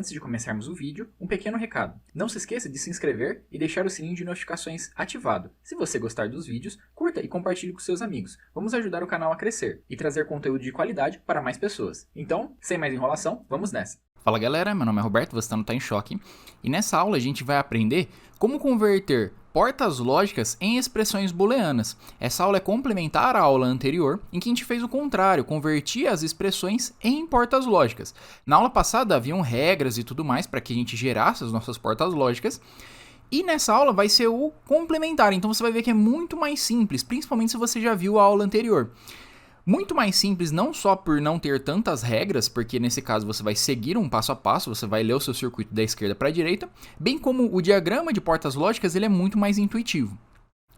antes de começarmos o vídeo, um pequeno recado. Não se esqueça de se inscrever e deixar o sininho de notificações ativado. Se você gostar dos vídeos, curta e compartilhe com seus amigos. Vamos ajudar o canal a crescer e trazer conteúdo de qualidade para mais pessoas. Então, sem mais enrolação, vamos nessa! Fala galera, meu nome é Roberto, você está em Choque, e nessa aula a gente vai aprender como converter portas lógicas em expressões booleanas. Essa aula é complementar à aula anterior, em que a gente fez o contrário, convertia as expressões em portas lógicas. Na aula passada haviam regras e tudo mais para que a gente gerasse as nossas portas lógicas, e nessa aula vai ser o complementar, então você vai ver que é muito mais simples, principalmente se você já viu a aula anterior. Muito mais simples, não só por não ter tantas regras, porque nesse caso você vai seguir um passo a passo, você vai ler o seu circuito da esquerda para a direita, bem como o diagrama de portas lógicas ele é muito mais intuitivo.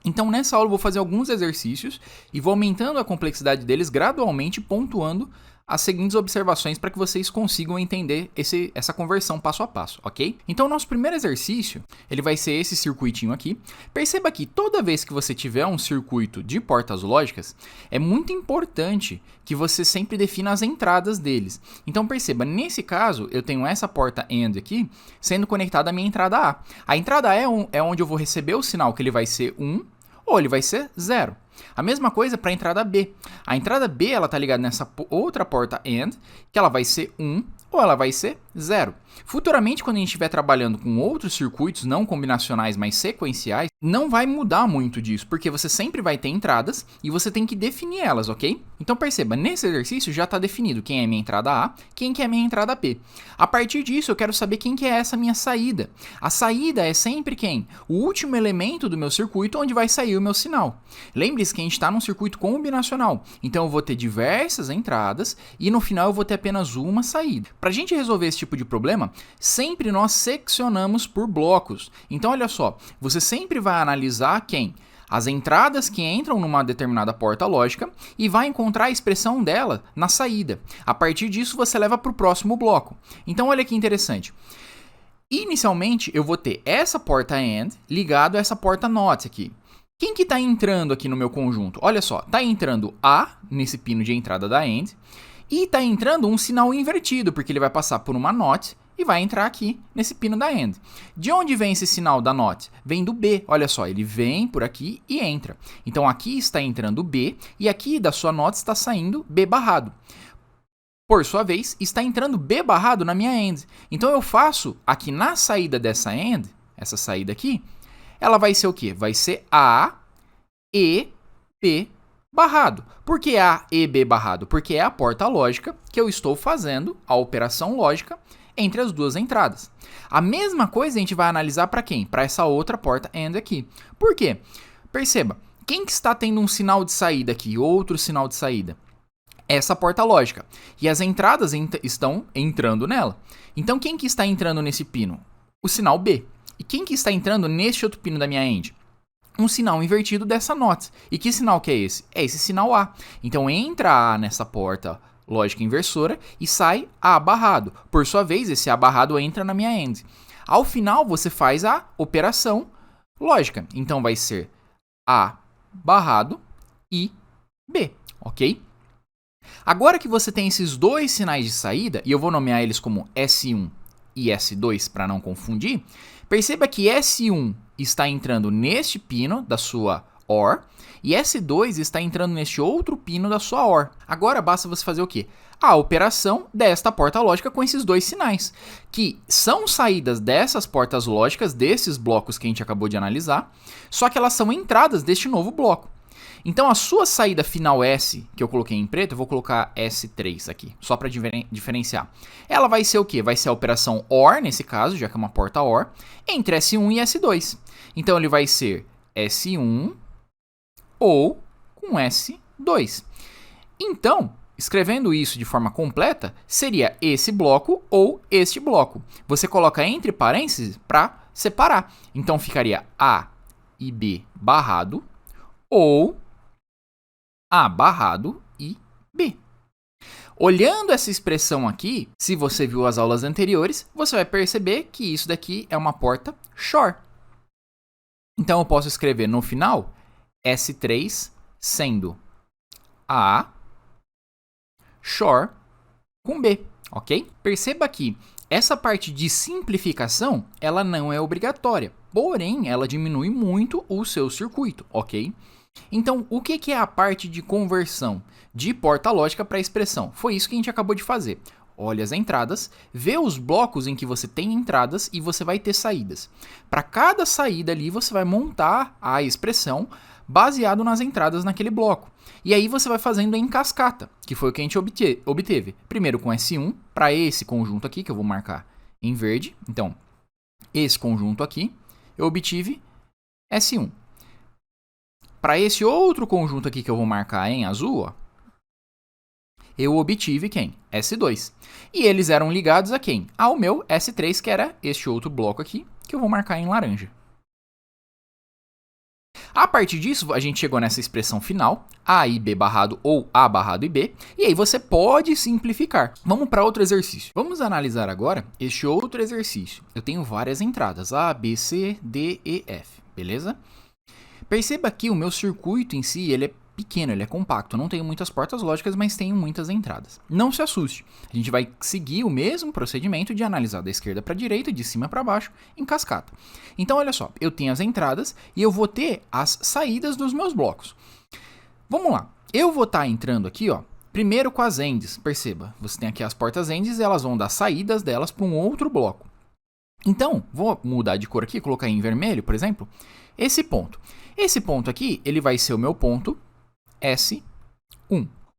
Então nessa aula eu vou fazer alguns exercícios e vou aumentando a complexidade deles gradualmente, pontuando as seguintes observações para que vocês consigam entender essa conversão passo a passo, ok? Então o nosso primeiro exercício, ele vai ser esse circuitinho aqui. Perceba que toda vez que você tiver um circuito de portas lógicas, é muito importante que você sempre defina as entradas deles. Então perceba, nesse caso, eu tenho essa porta AND aqui, sendo conectada à minha entrada A. A entrada A é onde eu vou receber o sinal que ele vai ser 1 ou ele vai ser 0. A mesma coisa para a entrada B. A entrada B ela está ligada nessa outra porta AND, que ela vai ser 1 ou ela vai ser 0. Futuramente, quando a gente estiver trabalhando com outros circuitos não combinacionais, mas sequenciais, não vai mudar muito disso, porque você sempre vai ter entradas e você tem que definir elas, ok? Então perceba, nesse exercício já está definido quem é minha entrada A, quem que é minha entrada B. A partir disso, eu quero saber quem que é essa minha saída. A saída é sempre quem? O último elemento do meu circuito onde vai sair o meu sinal. Lembre-se que a gente está num circuito combinacional, então eu vou ter diversas entradas e no final eu vou ter apenas uma saída. Para a gente resolver esse tipo de problema, sempre nós seccionamos por blocos. Então olha só, você sempre vai analisar quem? As entradas que entram numa determinada porta lógica e vai encontrar a expressão dela na saída. A partir disso você leva para o próximo bloco. Então olha que interessante. Inicialmente eu vou ter essa porta AND ligado a essa porta NOT aqui. Quem que está entrando aqui no meu conjunto? Olha só, está entrando A nesse pino de entrada da AND e está entrando um sinal invertido, porque ele vai passar por uma NOT e vai entrar aqui nesse pino da AND. De onde vem esse sinal da NOT? Vem do B, olha só, ele vem por aqui e entra. Então aqui está entrando B e aqui da sua NOT está saindo B barrado. Por sua vez, está entrando B barrado na minha AND. Então eu faço aqui na saída dessa AND, essa saída aqui, ela vai ser o quê? Vai ser A, E, B barrado. Por que A, E, B barrado? Porque é a porta lógica que eu estou fazendo a operação lógica entre as duas entradas. A mesma coisa a gente vai analisar para quem? Para essa outra porta AND aqui. Por quê? Perceba, quem que está tendo um sinal de saída aqui, outro sinal de saída? Essa porta lógica. E as entradas estão entrando nela. Então quem que está entrando nesse pino? O sinal B. E quem que está entrando neste outro pino da minha AND? Um sinal invertido dessa NOT. E que sinal que é esse? É esse sinal A. Então entra A nessa porta lógica inversora e sai A barrado. Por sua vez, esse A barrado entra na minha AND. Ao final, você faz a operação lógica. Então vai ser A barrado e B, ok? Agora que você tem esses dois sinais de saída, e eu vou nomear eles como S1 e S2 para não confundir, perceba que S1 está entrando neste pino da sua OR e S2 está entrando neste outro pino da sua OR. Agora basta você fazer o quê? A operação desta porta lógica com esses dois sinais, que são saídas dessas portas lógicas, desses blocos que a gente acabou de analisar, só que elas são entradas deste novo bloco. Então a sua saída final S, que eu coloquei em preto, eu vou colocar S3 aqui, só para diferenciar. Ela vai ser o quê? Vai ser a operação OR, nesse caso, já que é uma porta OR, entre S1 e S2. Então ele vai ser S1 ou com S2. Então, escrevendo isso de forma completa, seria esse bloco ou este bloco. Você coloca entre parênteses para separar. Então ficaria A e B barrado ou A barrado e B. Olhando essa expressão aqui, se você viu as aulas anteriores, você vai perceber que isso daqui é uma porta SHOR. Então eu posso escrever no final S3 sendo A SHOR com B, ok? Perceba que Essa parte de simplificação, ela não é obrigatória, porém, ela diminui muito o seu circuito, ok? Então, o que é a parte de conversão de porta lógica para expressão? Foi isso que a gente acabou de fazer. Olha as entradas, vê os blocos em que você tem entradas e você vai ter saídas. Para cada saída ali, você vai montar a expressão baseado nas entradas naquele bloco. E aí você vai fazendo em cascata, que foi o que a gente obteve. Primeiro com S1, para esse conjunto aqui, que eu vou marcar em verde. Então, esse conjunto aqui, eu obtive S1. Para esse outro conjunto aqui que eu vou marcar em azul, ó, eu obtive quem? S2. E eles eram ligados a quem? Ao meu S3, que era este outro bloco aqui, que eu vou marcar em laranja. A partir disso, a gente chegou nessa expressão final, A e B barrado ou A barrado e B, e aí você pode simplificar. Vamos para outro exercício. Vamos analisar agora este outro exercício. Eu tenho várias entradas, A, B, C, D, E, F, beleza? Perceba que o meu circuito em si, ele é pequeno, ele é compacto, eu não tenho muitas portas lógicas, mas tenho muitas entradas. Não se assuste, a gente vai seguir o mesmo procedimento de analisar da esquerda para a direita, de cima para baixo, em cascata. Então, olha só, eu tenho as entradas e eu vou ter as saídas dos meus blocos. Vamos lá, eu vou estar entrando aqui, ó, primeiro com as ends, perceba, você tem aqui as portas ends e elas vão dar saídas delas para um outro bloco. Então, vou mudar de cor aqui, colocar em vermelho, por exemplo, esse ponto. Esse ponto aqui, ele vai ser o meu ponto S1.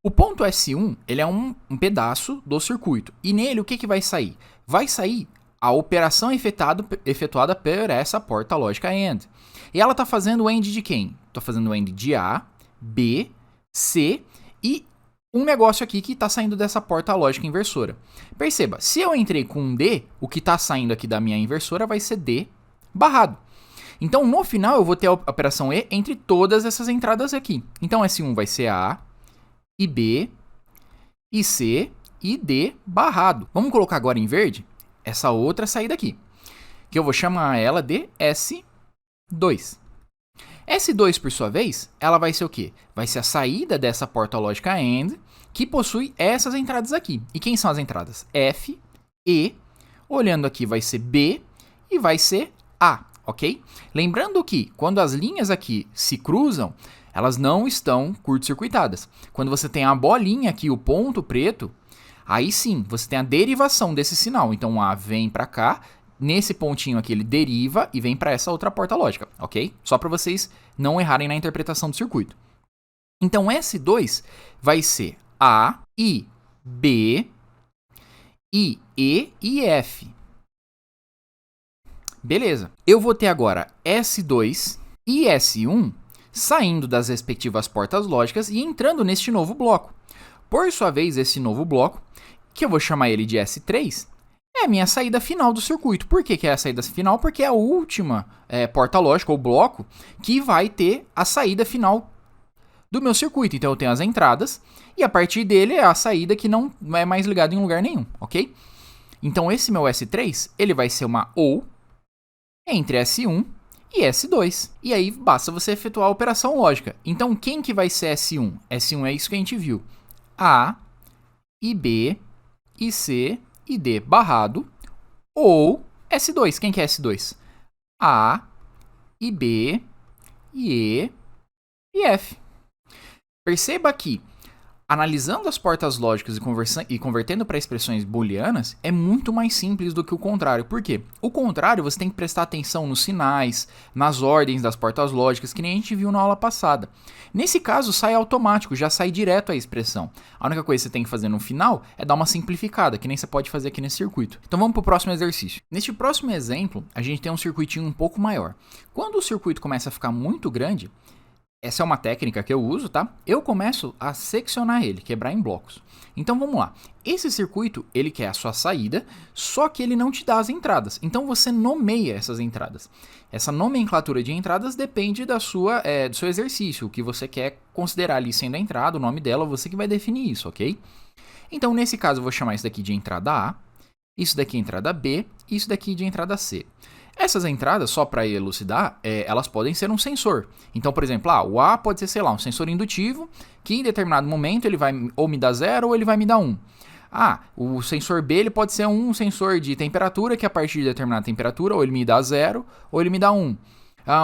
O ponto S1, ele é um pedaço do circuito. E nele, o que vai sair? Vai sair a operação efetuada por essa porta lógica AND. E ela está fazendo o AND de quem? Está fazendo o AND de A, B, C e um negócio aqui que está saindo dessa porta lógica inversora. Perceba, se eu entrei com um D, o que está saindo aqui da minha inversora vai ser D barrado. Então, no final, eu vou ter a operação E entre todas essas entradas aqui. Então, S1 vai ser A, e B, e C, e D barrado. Vamos colocar agora em verde essa outra saída aqui, que eu vou chamar ela de S2. S2, por sua vez, ela vai ser o quê? Vai ser a saída dessa porta lógica AND, que possui essas entradas aqui. E quem são as entradas? F, E, olhando aqui vai ser B e vai ser A. Ok? Lembrando que quando as linhas aqui se cruzam, elas não estão curto-circuitadas. Quando você tem a bolinha aqui, o ponto preto, aí sim, você tem a derivação desse sinal. Então, A vem para cá, nesse pontinho aqui ele deriva e vem para essa outra porta lógica, ok? Só para vocês não errarem na interpretação do circuito. Então, S2 vai ser A, I, B, I, E e F. Beleza. Eu vou ter agora S2 e S1 saindo das respectivas portas lógicas e entrando neste novo bloco. Por sua vez, esse novo bloco, que eu vou chamar ele de S3, é a minha saída final do circuito. Por que é a saída final? Porque é a última porta lógica ou bloco que vai ter a saída final do meu circuito. Então eu tenho as entradas e a partir dele é a saída que não é mais ligada em lugar nenhum, ok? Então esse meu S3, ele vai ser uma OU entre S1 e S2. E aí basta você efetuar a operação lógica. Então quem que vai ser S1? S1 é isso que a gente viu. A, e B, e C, e D barrado. Ou S2. Quem que é S2? A, e B, e E, e F. Perceba que, analisando as portas lógicas e convertendo para expressões booleanas, é muito mais simples do que o contrário. Por quê? O contrário, você tem que prestar atenção nos sinais, nas ordens das portas lógicas, que nem a gente viu na aula passada. Nesse caso, sai automático, já sai direto a expressão. A única coisa que você tem que fazer no final é dar uma simplificada, que nem você pode fazer aqui nesse circuito. Então vamos para o próximo exercício. Neste próximo exemplo, a gente tem um circuitinho um pouco maior. Quando o circuito começa a ficar muito grande, essa é uma técnica que eu uso, tá? Eu começo a seccionar ele, quebrar em blocos. Então vamos lá. Esse circuito, ele quer a sua saída, só que ele não te dá as entradas. Então você nomeia essas entradas. Essa nomenclatura de entradas depende do seu exercício, o que você quer considerar ali sendo a entrada, o nome dela, você que vai definir isso, ok? Então nesse caso eu vou chamar isso daqui de entrada A, isso daqui de entrada B, e isso daqui de entrada C. Essas entradas, só para elucidar, elas podem ser um sensor. Então, por exemplo, o A pode ser, sei lá, um sensor indutivo, que em determinado momento ele vai ou me dar 0 ou ele vai me dar 1. O sensor B ele pode ser um sensor de temperatura que a partir de determinada temperatura ou ele me dá 0 ou ele me dá 1.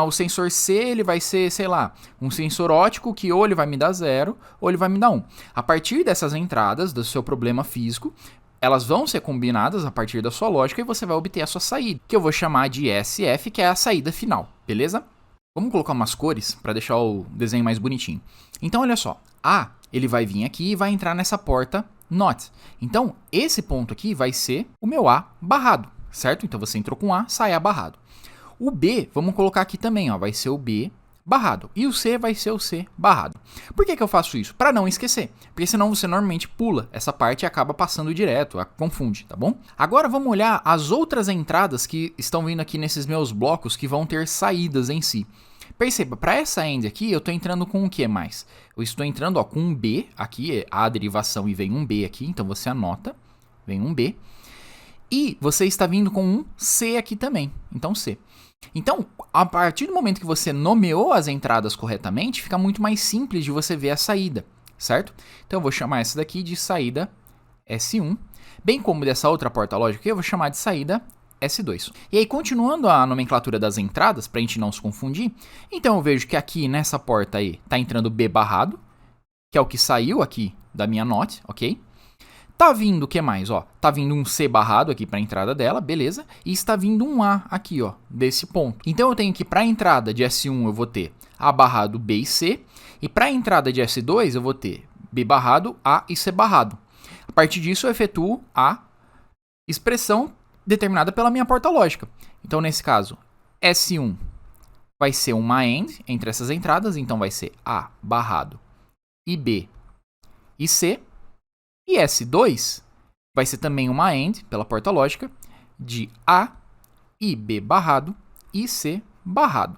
O sensor C ele vai ser, sei lá, um sensor óptico que ou ele vai me dar 0 ou ele vai me dar 1. A partir dessas entradas do seu problema físico, elas vão ser combinadas a partir da sua lógica e você vai obter a sua saída, que eu vou chamar de SF, que é a saída final, beleza? Vamos colocar umas cores para deixar o desenho mais bonitinho. Então, olha só, A, ele vai vir aqui e vai entrar nessa porta NOT. Então, esse ponto aqui vai ser o meu A barrado, certo? Então, você entrou com A, sai A barrado. O B, vamos colocar aqui também, ó, vai ser o B barrado. E o C vai ser o C barrado. Por que eu faço isso? Para não esquecer. Porque senão você normalmente pula essa parte e acaba passando direto, confunde, tá bom? Agora vamos olhar as outras entradas que estão vindo aqui nesses meus blocos que vão ter saídas em si. Perceba, para essa end aqui eu estou entrando com o que mais? Eu estou entrando com um B, aqui a derivação e vem um B aqui, então você anota, vem um B. E você está vindo com um C aqui também, então C. Então, a partir do momento que você nomeou as entradas corretamente, fica muito mais simples de você ver a saída, certo? Então, eu vou chamar essa daqui de saída S1, bem como dessa outra porta lógica aqui, eu vou chamar de saída S2. E aí, continuando a nomenclatura das entradas, para a gente não se confundir, então eu vejo que aqui nessa porta aí está entrando B barrado, que é o que saiu aqui da minha NOT, ok? Tá vindo o que mais? Ó, tá vindo um C barrado aqui para a entrada dela, beleza? E está vindo um A aqui, ó, desse ponto. Então eu tenho que para a entrada de S1 eu vou ter A barrado, B e C, e para a entrada de S2 eu vou ter B barrado, A e C barrado. A partir disso eu efetuo a expressão determinada pela minha porta lógica. Então nesse caso, S1 vai ser uma AND entre essas entradas, então vai ser A barrado e B e C. E S2 vai ser também uma AND, pela porta lógica, de A e B barrado e C barrado.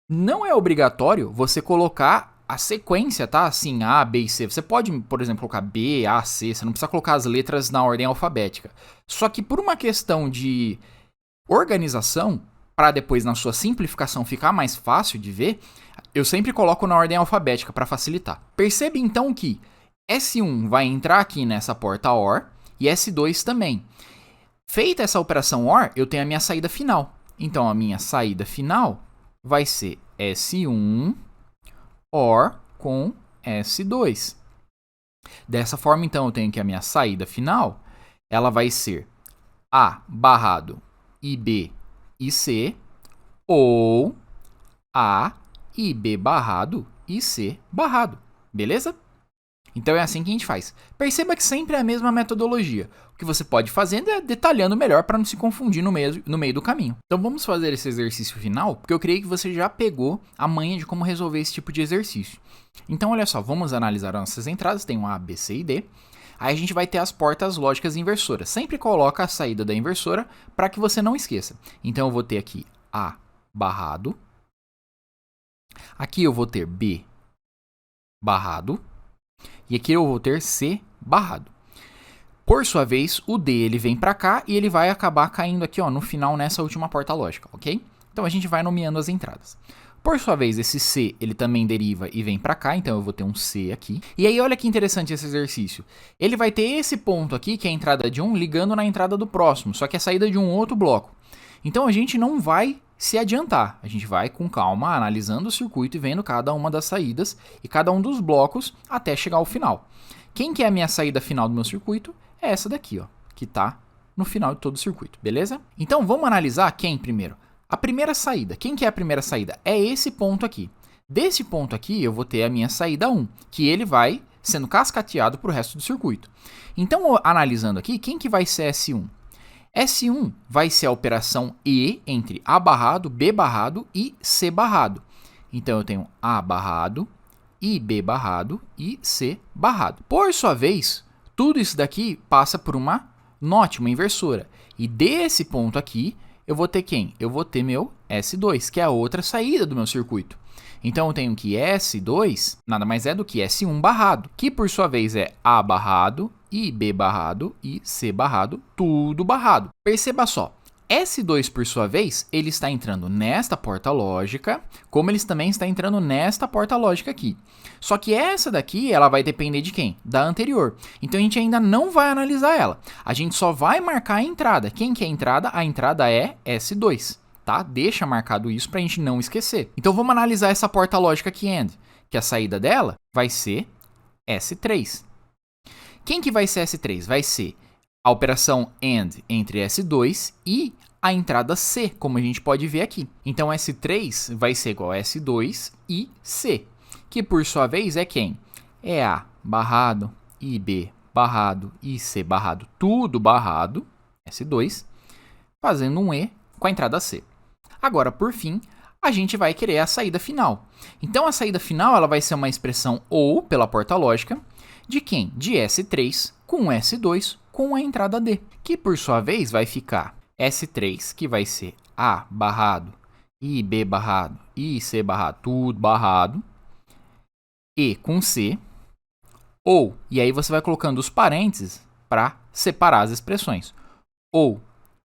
Não é obrigatório você colocar a sequência, tá? Assim, A, B e C. Você pode, por exemplo, colocar B, A, C. Você não precisa colocar as letras na ordem alfabética. Só que por uma questão de organização, para depois na sua simplificação ficar mais fácil de ver, eu sempre coloco na ordem alfabética para facilitar. Percebe então que S1 vai entrar aqui nessa porta OR e S2 também. Feita essa operação OR, eu tenho a minha saída final. Então, a minha saída final vai ser S1 OR com S2. Dessa forma, então, eu tenho que a minha saída final, ela vai ser A barrado e B e C, ou A e B barrado e C barrado. Beleza? Então é assim que a gente faz. Perceba que sempre é a mesma metodologia. O que você pode fazer é detalhando melhor para não se confundir no meio do caminho. Então vamos fazer esse exercício final, porque eu creio que você já pegou a manha de como resolver esse tipo de exercício. Então olha só, vamos analisar as nossas entradas, tem um A, B, C e D. Aí a gente vai ter as portas lógicas inversoras. Sempre coloca a saída da inversora para que você não esqueça. Então eu vou ter aqui A barrado. Aqui eu vou ter B barrado. E aqui eu vou ter C barrado. Por sua vez, o D ele vem para cá e ele vai acabar caindo aqui ó, no final nessa última porta lógica, ok? Então a gente vai nomeando as entradas. Por sua vez, esse C ele também deriva e vem para cá, então eu vou ter um C aqui. E aí olha que interessante esse exercício. Ele vai ter esse ponto aqui, que é a entrada de um, ligando na entrada do próximo, só que é a saída de um outro bloco. Então a gente não vai se adiantar, a gente vai com calma analisando o circuito e vendo cada uma das saídas e cada um dos blocos até chegar ao final. Quem que é a minha saída final do meu circuito? É essa daqui, ó, que está no final de todo o circuito, beleza? Então vamos analisar quem primeiro? A primeira saída. Quem que é a primeira saída? É esse ponto aqui. Desse ponto aqui eu vou ter a minha saída 1, que ele vai sendo cascateado para o resto do circuito. Então analisando aqui, quem que vai ser S1? S1 vai ser a operação E entre A barrado, B barrado e C barrado. Então eu tenho A barrado, e B barrado e C barrado. Por sua vez, tudo isso daqui passa por uma NOT, uma inversora. E desse ponto aqui, eu vou ter quem? Eu vou ter meu S2, que é a outra saída do meu circuito. Então eu tenho que S2 nada mais é do que S1 barrado, que por sua vez é A barrado, e B barrado e C barrado, tudo barrado. Perceba só, S2, por sua vez, ele está entrando nesta porta lógica, como ele também está entrando nesta porta lógica aqui. Só que essa daqui, ela vai depender de quem? Da anterior. Então, a gente ainda não vai analisar ela. A gente só vai marcar a entrada. Quem que é a entrada? A entrada é S2, tá? Deixa marcado isso para a gente não esquecer. Então, vamos analisar essa porta lógica aqui, AND, que a saída dela vai ser S3. Quem que vai ser S3? Vai ser a operação AND entre S2 e a entrada C, como a gente pode ver aqui. Então, S3 vai ser igual a S2 e C, que por sua vez é quem? É A barrado, e B barrado, e C barrado, tudo barrado, S2, fazendo um E com a entrada C. Agora, por fim, a gente vai querer a saída final. Então, a saída final ela vai ser uma expressão ou, pela porta lógica, de quem? De S3 com S2 com a entrada D, que por sua vez vai ficar S3, que vai ser A barrado, e B barrado, e C barrado, tudo barrado, E com C, ou, e aí você vai colocando os parênteses para separar as expressões. Ou,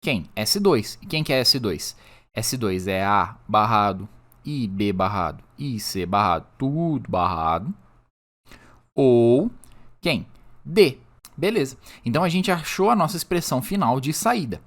quem? S2. E quem que é S2? S2 é A barrado, e B barrado, e C barrado, tudo barrado. Ou, quem? D. Beleza. Então, a gente achou a nossa expressão final de saída.